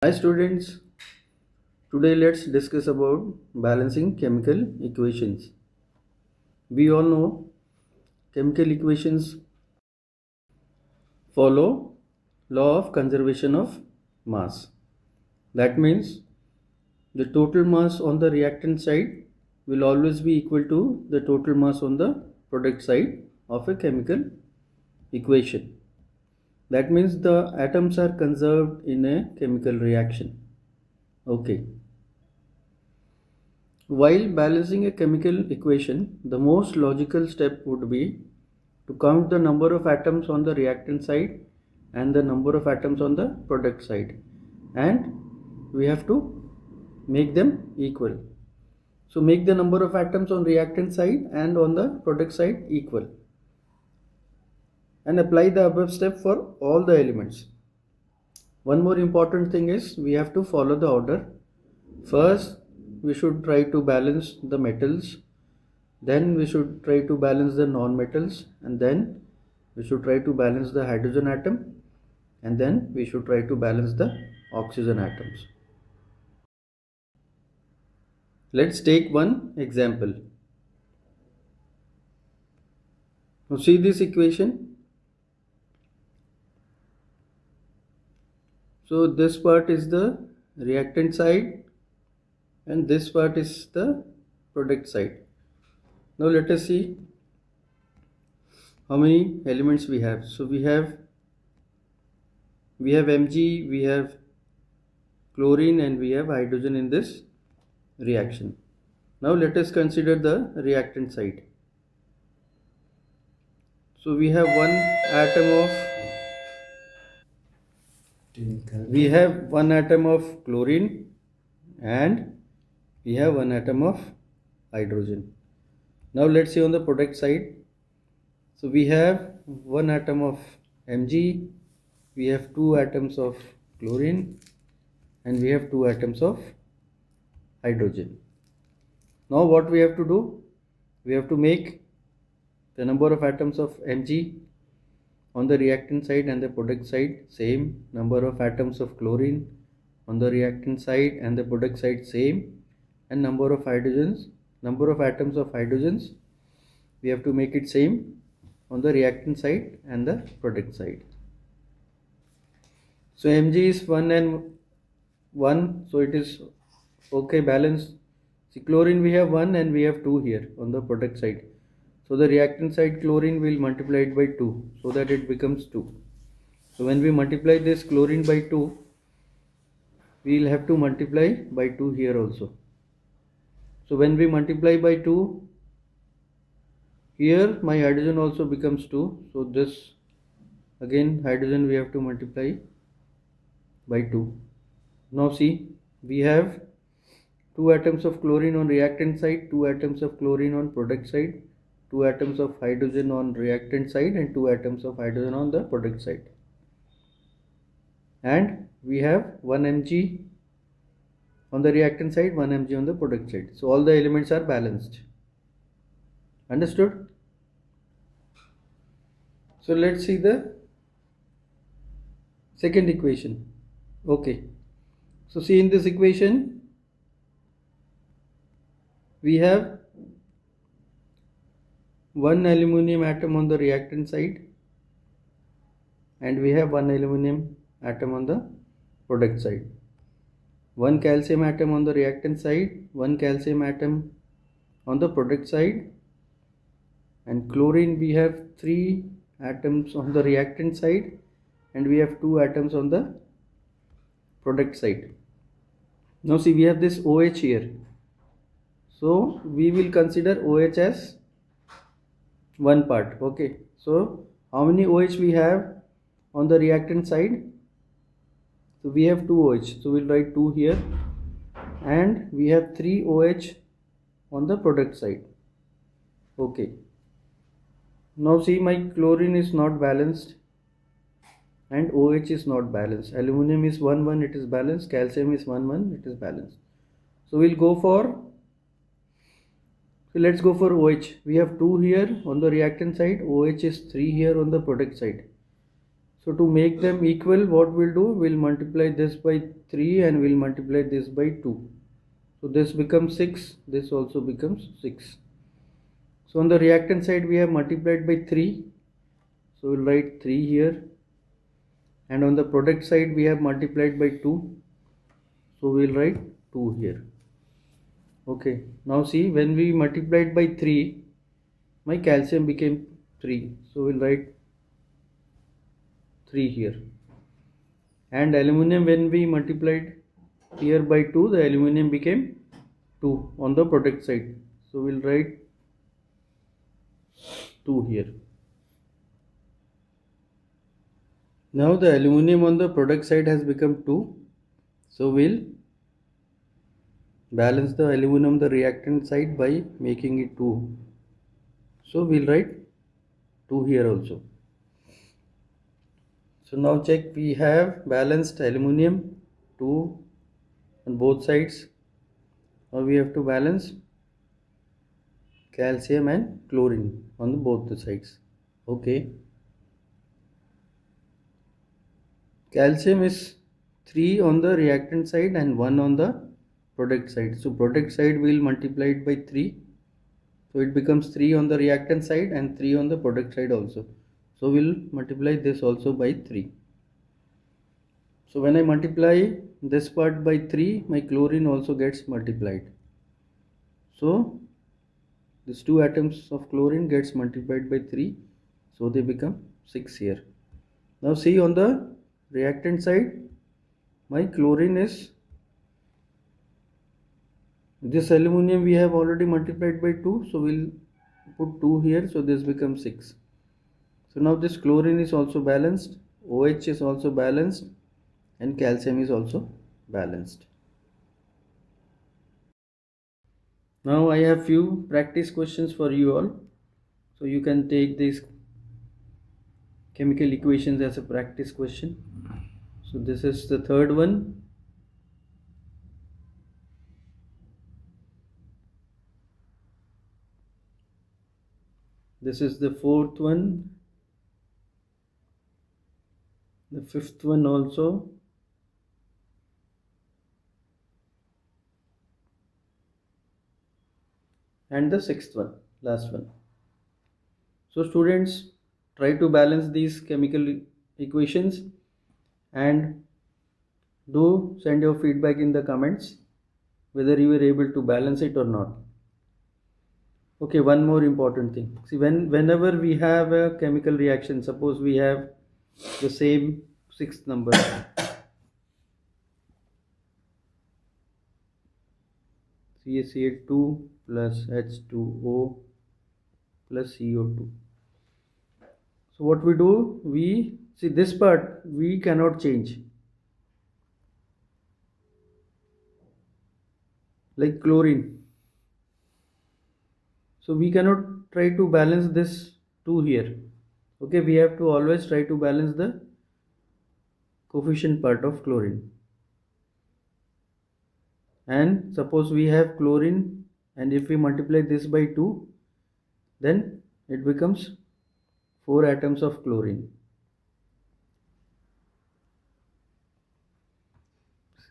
Hi students, today let's discuss about balancing chemical equations. We all know chemical equations follow law of conservation of mass. That means the total mass on the reactant side will always be equal to the total mass on the product side of a chemical equation. That means the atoms are conserved in a chemical reaction. Okay. While balancing a chemical equation, the most logical step would be to count the number of atoms on the reactant side and the number of atoms on the product side, and we have to make them equal. So make the number of atoms on reactant side and on the product side equal, and apply the above step for all the elements. One more important thing is we have to follow the order. First, we should try to balance the metals, then we should try to balance the non-metals, and then we should try to balance the hydrogen atom, and then we should try to balance the oxygen atoms. Let's take one example. Now see this equation. So this part is the reactant side and this part is the product side. Now let us see how many elements we have. So we have Mg, we have chlorine, and we have hydrogen in this reaction. Now let us consider the reactant side. So we have one atom of chlorine and we have one atom of hydrogen. Now let's see on the product side. So we have one atom of Mg, we have two atoms of chlorine, and we have two atoms of hydrogen. Now what we have to do? We have to make the number of atoms of Mg on the reactant side and the product side same, number of atoms of chlorine on the reactant side and the product side same, and number of atoms of hydrogens we have to make it same on the reactant side and the product side. So Mg is 1 and 1, so it is okay, balanced. See, chlorine we have 1 and we have 2 here on the product side. So the reactant side chlorine will multiply it by 2 so that it becomes 2. So when we multiply this chlorine by 2, we will have to multiply by 2 here also. So when we multiply by 2, here my hydrogen also becomes 2. So this again hydrogen we have to multiply by 2. Now see, we have 2 atoms of chlorine on reactant side, 2 atoms of chlorine on product side, 2 atoms of hydrogen on reactant side, and 2 atoms of hydrogen on the product side. And we have 1 Mg on the reactant side, 1 Mg on the product side. So all the elements are balanced. Understood? So let's see the second equation. Okay. So see, in this equation we have one aluminum atom on the reactant side and we have one aluminum atom on the product side. One calcium atom on the reactant side, one calcium atom on the product side, and chlorine we have 3 atoms on the reactant side and we have 2 atoms on the product side. Now see, we have this OH here, so we will consider OH as one part. Okay, so how many OH we have on the reactant side? So we have 2 OH, so we'll write 2 here, and we have 3 OH on the product side. Okay, now see, my chlorine is not balanced and OH is not balanced. Aluminum is 1 1, it is balanced. Calcium is 1 1, it is balanced. So we'll go for, so let's go for OH. We have 2 here on the reactant side, OH is 3 here on the product side. So to make them equal, what we'll do, we'll multiply this by 3 and we'll multiply this by 2. So this becomes 6, this also becomes 6. So on the reactant side we have multiplied by 3. So we'll write 3 here. And on the product side we have multiplied by 2. So we'll write 2 here. Okay, now see, when we multiplied by 3, my calcium became 3. So we'll write 3 here. And aluminum, when we multiplied here by 2, the aluminum became 2 on the product side. So we'll write 2 here. Now the aluminum on the product side has become 2. So we'll balance the aluminum the reactant side by making it 2. So we'll write 2 here also. So now check, we have balanced aluminum 2 on both sides. Now we have to balance calcium and chlorine on both the sides. Okay. Calcium is 3 on the reactant side and 1 on the product side. So product side will multiply it by 3. So it becomes 3 on the reactant side and 3 on the product side also. So we'll multiply this also by 3. So when I multiply this part by 3, my chlorine also gets multiplied. So these 2 atoms of chlorine gets multiplied by 3. So they become 6 here. Now see, on the reactant side, my chlorine is, this aluminum we have already multiplied by 2. So we'll put 2 here. So this becomes 6. So now this chlorine is also balanced. OH is also balanced. And calcium is also balanced. Now I have few practice questions for you all. So you can take these chemical equations as a practice question. So this is the third one. This is the fourth one. The fifth one also. And the sixth one, last one. So students, try to balance these chemical equations and do send your feedback in the comments whether you were able to balance it or not. Okay, one more important thing. See, whenever we have a chemical reaction, suppose we have the same sixth number. CaCl2 plus H2O plus CO2. So what we do, we see this part we cannot change. Like chlorine. So we cannot try to balance this 2 here. Okay, we have to always try to balance the coefficient part of chlorine. And suppose we have chlorine, and if we multiply this by 2, then it becomes 4 atoms of chlorine.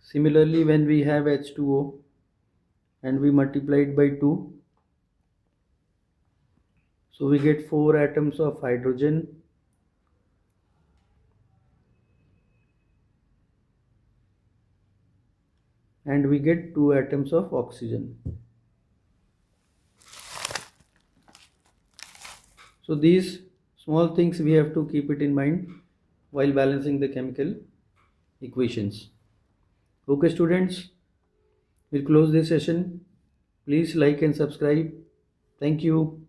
Similarly, when we have H2O and we multiply it by 2, so we get 4 atoms of hydrogen, and we get 2 atoms of oxygen. So these small things we have to keep it in mind while balancing the chemical equations. Okay students, we'll close this session. Please like and subscribe. Thank you.